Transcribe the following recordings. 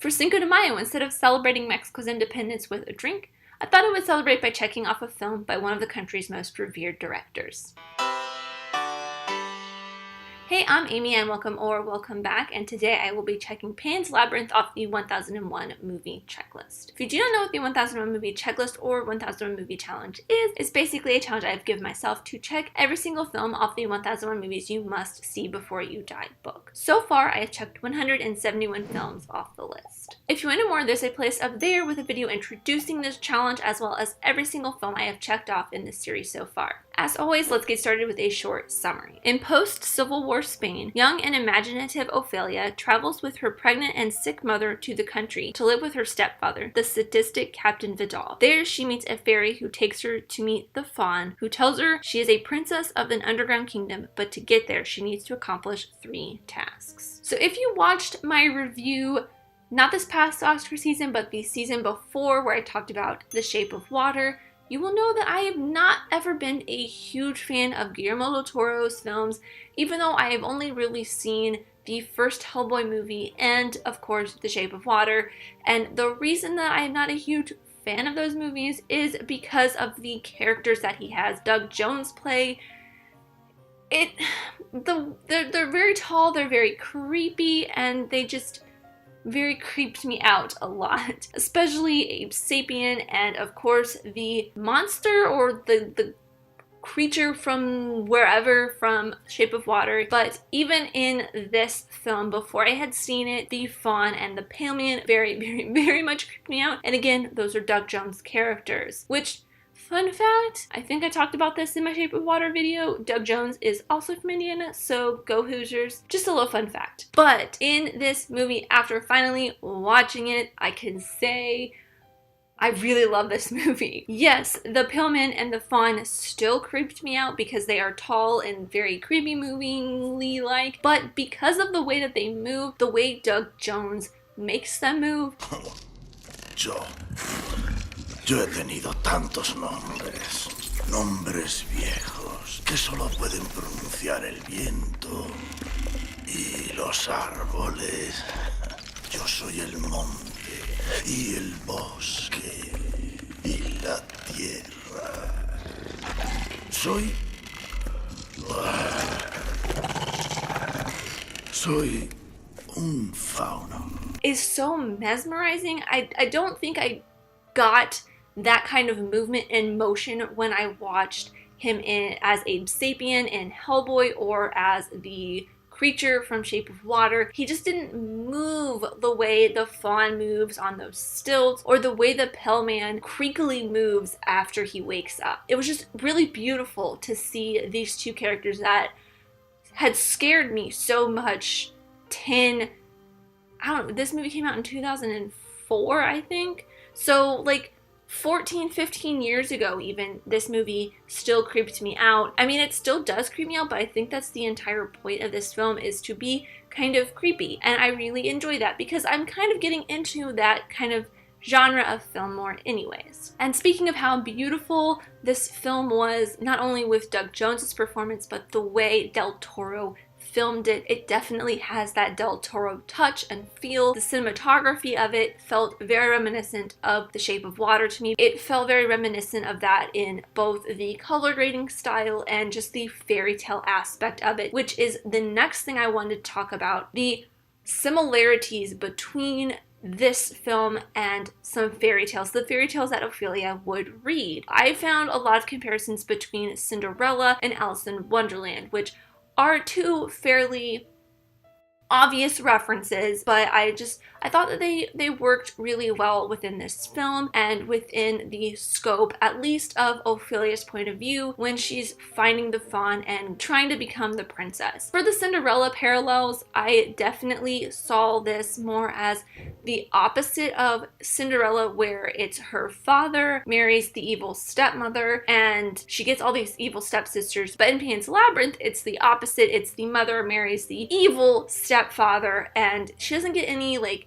For Cinco de Mayo, instead of celebrating Mexico's independence with a drink, I thought I would celebrate by checking off a film by one of the country's most revered directors. Hey, I'm Amy and welcome back, and today I will be checking Pan's Labyrinth off the 1001 movie checklist. If you do not know what the 1001 movie checklist or 1001 movie challenge is, it's basically a challenge I've given myself to check every single film off the 1001 movies you must see before you die book. So far, I have checked 171 films off the list. If you want to know more, there's a playlist up there with a video introducing this challenge as well as every single film I have checked off in this series so far. As always, let's get started with a short summary. In post-Civil War Spain, young and imaginative Ophelia travels with her pregnant and sick mother to the country to live with her stepfather, the sadistic Captain Vidal. There, she meets a fairy who takes her to meet the Faun, who tells her she is a princess of an underground kingdom, but to get there, she needs to accomplish 3 tasks. So if you watched my review, not this past Oscar season, but the season before where I talked about The Shape of Water, you will know that I have not ever been a huge fan of Guillermo del Toro's films, even though I have only really seen the first Hellboy movie and, of course, The Shape of Water. And the reason that I am not a huge fan of those movies is because of the characters that he has Doug Jones play. They're very tall, they're very creepy, and they just very creeped me out a lot, especially Abe Sapien and of course the monster or the creature from wherever from Shape of Water. But even in this film, before I had seen it, the Faun and the Pale Man very much creeped me out. And again, those are Doug Jones characters, which, fun fact, I think I talked about this in my Shape of Water video, Doug Jones is also from Indiana, so go Hoosiers. Just a little fun fact. But in this movie, after finally watching it, I can say I really love this movie. Yes, the Pale Man and the Faun still creeped me out because they are tall and very creepy movingly like, but because of the way that they move, the way Doug Jones makes them move. Yo he tenido tantos nombres viejos, que solo pueden pronunciar el viento y los árboles. Yo soy el monte y el bosque y la tierra. Soy un fauno. Is so mesmerizing. I don't think I got that kind of movement and motion when I watched him as Abe Sapien in Hellboy or as the creature from Shape of Water. He just didn't move the way the Faun moves on those stilts or the way the Pale Man creakily moves after he wakes up. It was just really beautiful to see these two characters that had scared me so much. This movie came out in 2004, I think. So like 14, 15 years ago even, this movie still creeped me out. I mean, it still does creep me out, but I think that's the entire point of this film, is to be kind of creepy. And I really enjoy that because I'm kind of getting into that kind of genre of film more anyways. And speaking of how beautiful this film was, not only with Doug Jones's performance, but the way Del Toro filmed it, it definitely has that Del Toro touch and feel. The cinematography of it felt very reminiscent of The Shape of Water to me. It felt very reminiscent of that in both the color grading style and just the fairy tale aspect of it, which is the next thing I wanted to talk about. The similarities between this film and some fairy tales, the fairy tales that Ophelia would read. I found a lot of comparisons between Cinderella and Alice in Wonderland, which are two fairly obvious references, but I thought that they worked really well within this film and within the scope, at least of Ophelia's point of view when she's finding the Faun and trying to become the princess. For the Cinderella parallels, I definitely saw this more as the opposite of Cinderella, where it's her father marries the evil stepmother and she gets all these evil stepsisters, but in Pan's Labyrinth, it's the opposite. It's the mother marries the evil stepfather and she doesn't get any like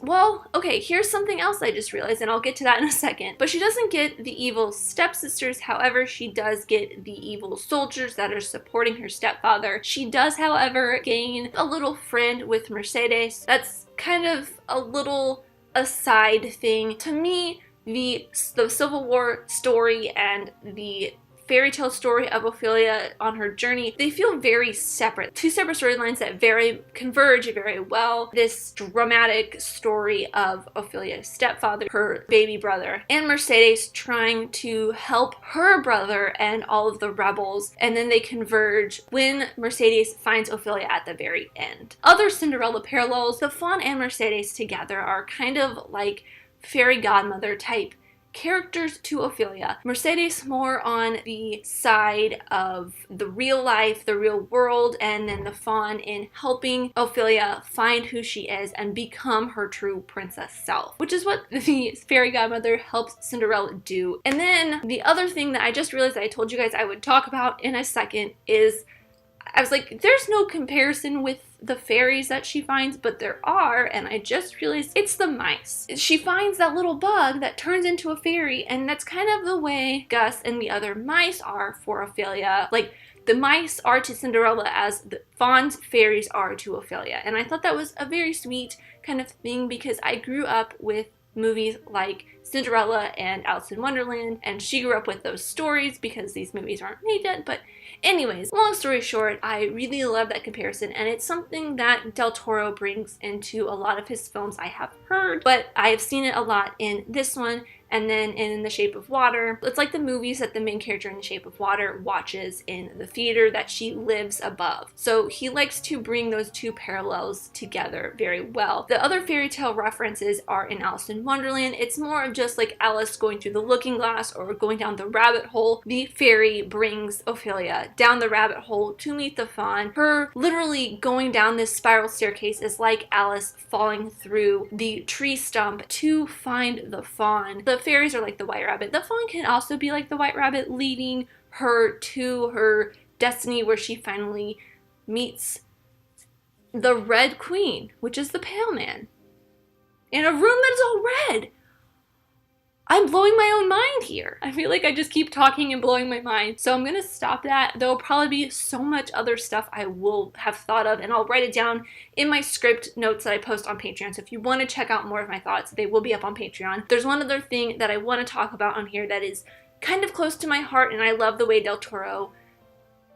well, okay, here's something else I just realized, and I'll get to that in a second. But she doesn't get the evil stepsisters, however, she does get the evil soldiers that are supporting her stepfather. She does, however, gain a little friend with Mercedes. That's kind of a little aside thing. To me, the Civil War story and the fairy tale story of Ophelia on her journey, they feel very separate. Two separate storylines that converge very well. This dramatic story of Ophelia's stepfather, her baby brother, and Mercedes trying to help her brother and all of the rebels, and then they converge when Mercedes finds Ophelia at the very end. Other Cinderella parallels, the Fawn and Mercedes together are kind of like fairy godmother type characters to Ophelia. Mercedes more on the side of the real life, the real world, and then the Fawn in helping Ophelia find who she is and become her true princess self, which is what the fairy godmother helps Cinderella do. And then the other thing that I just realized I told you guys I would talk about in a second is, I was like, there's no comparison with the fairies that she finds, but there are, and I just realized it's the mice. She finds that little bug that turns into a fairy, and that's kind of the way Gus and the other mice are for Ophelia. Like, the mice are to Cinderella as the Fawn's fairies are to Ophelia, and I thought that was a very sweet kind of thing because I grew up with movies like Cinderella and Alice in Wonderland, and she grew up with those stories because these movies aren't made yet. But anyways, long story short, I really love that comparison, and it's something that Del Toro brings into a lot of his films, I have heard, but I have seen it a lot in this one. And then in The Shape of Water, it's like the movies that the main character in The Shape of Water watches in the theater that she lives above. So he likes to bring those two parallels together very well. The other fairy tale references are in Alice in Wonderland. It's more of just like Alice going through the looking glass or going down the rabbit hole. The fairy brings Ophelia down the rabbit hole to meet the Fawn. Her literally going down this spiral staircase is like Alice falling through the tree stump to find the Fawn. The fairies are like the White Rabbit. The Fawn can also be like the White Rabbit, leading her to her destiny where she finally meets the Red Queen, which is the Pale Man, in a room that is all red. I'm blowing my own mind here. I feel like I just keep talking and blowing my mind. So I'm going to stop that. There'll probably be so much other stuff I will have thought of, and I'll write it down in my script notes that I post on Patreon. So if you want to check out more of my thoughts, they will be up on Patreon. There's one other thing that I want to talk about on here that is kind of close to my heart, and I love the way Del Toro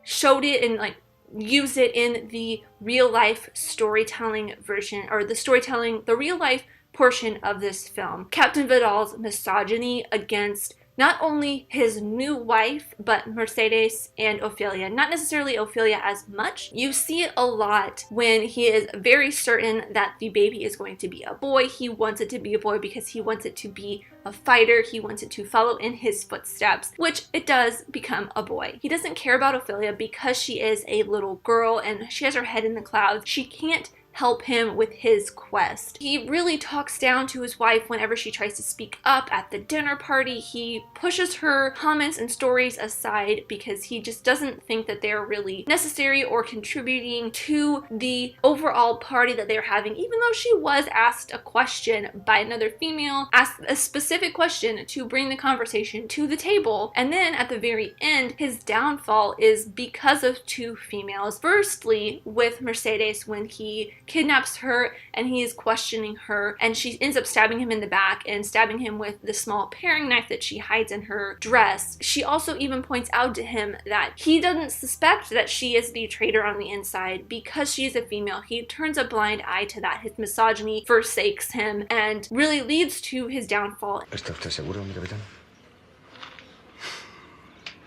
showed it and like used it in the real life storytelling version, or the real life portion of this film. Captain Vidal's misogyny against not only his new wife, but Mercedes and Ophelia. Not necessarily Ophelia as much. You see it a lot when he is very certain that the baby is going to be a boy. He wants it to be a boy because he wants it to be a fighter. He wants it to follow in his footsteps, which it does become a boy. He doesn't care about Ophelia because she is a little girl and she has her head in the clouds. She can't help him with his quest. He really talks down to his wife whenever she tries to speak up at the dinner party. He pushes her comments and stories aside because he just doesn't think that they're really necessary or contributing to the overall party that they're having, even though she was asked a question by another female, asked a specific question to bring the conversation to the table. And then at the very end, his downfall is because of two females. Firstly, with Mercedes, when he kidnaps her and he is questioning her, and she ends up stabbing him in the back and stabbing him with the small paring knife that she hides in her dress. She also even points out to him that he doesn't suspect that she is the traitor on the inside because she is a female. He turns a blind eye to that. His misogyny forsakes him and really leads to his downfall. ¿Está usted seguro, mi capitán?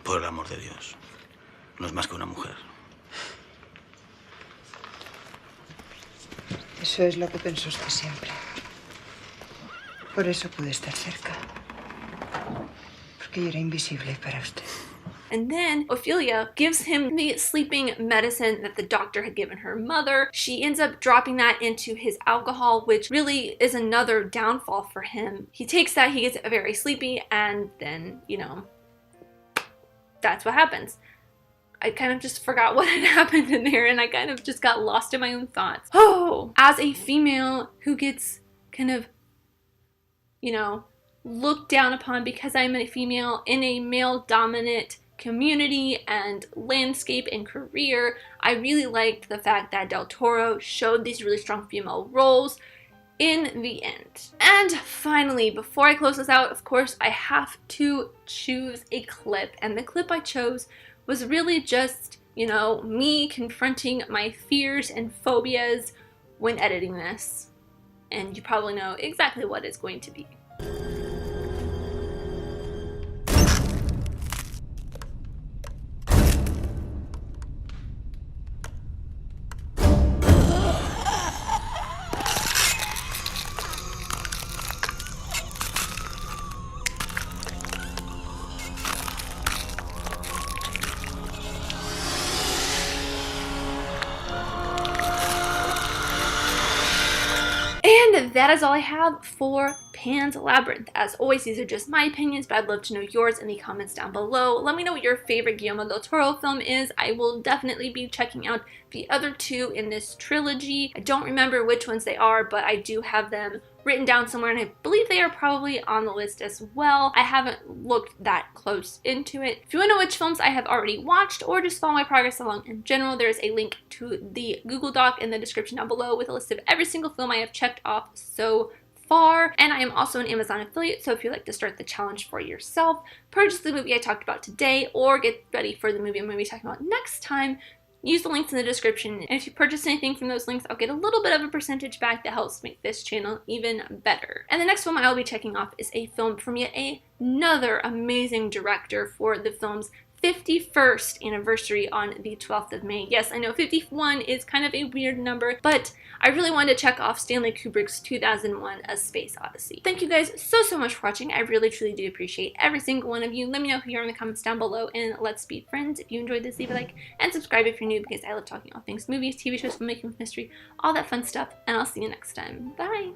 Por el amor de Dios. No es más que una mujer. Eso es lo que pensó usted siempre. Por eso pude estar cerca. Porque yo era invisible para usted. And then Ophelia gives him the sleeping medicine that the doctor had given her mother. She ends up dropping that into his alcohol, which really is another downfall for him. He takes that, he gets very sleepy, and then, you know, that's what happens. I kind of just forgot what had happened in there, and I kind of just got lost in my own thoughts. Oh, as a female who gets kind of, you know, looked down upon because I'm a female in a male-dominant community and landscape and career, I really liked the fact that Del Toro showed these really strong female roles, in the end. And finally, before I close this out, of course, I have to choose a clip, and the clip I chose was really just, you know, me confronting my fears and phobias when editing this. And you probably know exactly what it's going to be. And that is all I have for Pan's Labyrinth. As always, these are just my opinions, but I'd love to know yours in the comments down below. Let me know what your favorite Guillermo del Toro film is. I will definitely be checking out the other two in this trilogy. I don't remember which ones they are, but I do have them written down somewhere, and I believe they are probably on the list as well. I haven't looked that close into it. If you want to know which films I have already watched or just follow my progress along in general, there's a link to the Google Doc in the description down below with a list of every single film I have checked off so far. And I am also an Amazon affiliate, so if you'd like to start the challenge for yourself, purchase the movie I talked about today, or get ready for the movie I'm going to be talking about next time, use the links in the description, and if you purchase anything from those links, I'll get a little bit of a percentage back that helps make this channel even better. And the next film I will be checking off is a film from yet another amazing director for the film's 51st anniversary on the 12th of May. Yes, I know 51 is kind of a weird number, but I really wanted to check off Stanley Kubrick's 2001 A Space Odyssey. Thank you guys so much for watching. I really truly do appreciate every single one of you. Let me know who you are in the comments down below, and let's be friends. If you enjoyed this, leave a like and subscribe if you're new, because I love talking all things movies, TV shows, filmmaking, history, all that fun stuff, and I'll see you next time. Bye!